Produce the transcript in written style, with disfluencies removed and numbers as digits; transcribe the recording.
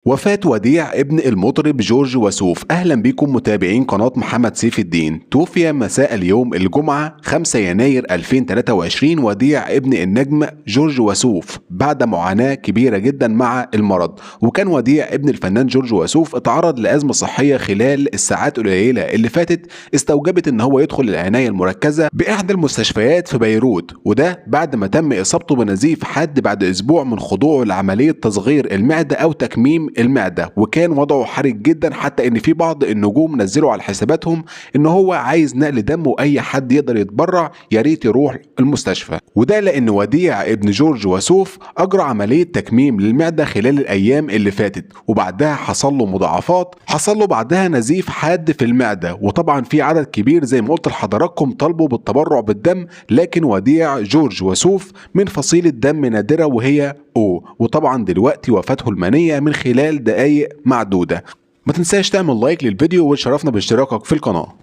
وفاة وديع ابن المطرب جورج وسوف. أهلا بكم متابعين قناة محمد سيف الدين. توفي مساء اليوم الجمعة 5 يناير 2023 وديع ابن النجم جورج وسوف بعد معاناة كبيرة جدا مع المرض. وكان وديع ابن الفنان جورج وسوف اتعرض لأزمة صحية خلال الساعات القليلة اللي فاتت استوجبت ان هو يدخل العناية المركزة بإحدى المستشفيات في بيروت، وده بعد ما تم إصابته بنزيف حاد بعد أسبوع من خضوعه لعملية تصغير المعدة أو تكميم المعدة. وكان وضعه حرج جدا حتى ان في بعض النجوم نزلوا على حساباتهم ان هو عايز نقل دم واي حد يقدر يتبرع يا ريت يروح المستشفى، وده لان وديع ابن جورج وسوف اجرى عملية تكميم للمعدة خلال الايام اللي فاتت، وبعدها حصل له مضاعفات، حصل له بعدها نزيف حاد في المعدة. وطبعا في عدد كبير زي ما قلت لحضراتكم طلبوا بالتبرع بالدم، لكن وديع جورج وسوف من فصيلة دم نادرة وهي O، وطبعا دلوقتي وفاته المنية من خلال دقايق معدودة. ما تنساش تعمل لايك للفيديو وتشرفنا باشتراكك في القناة.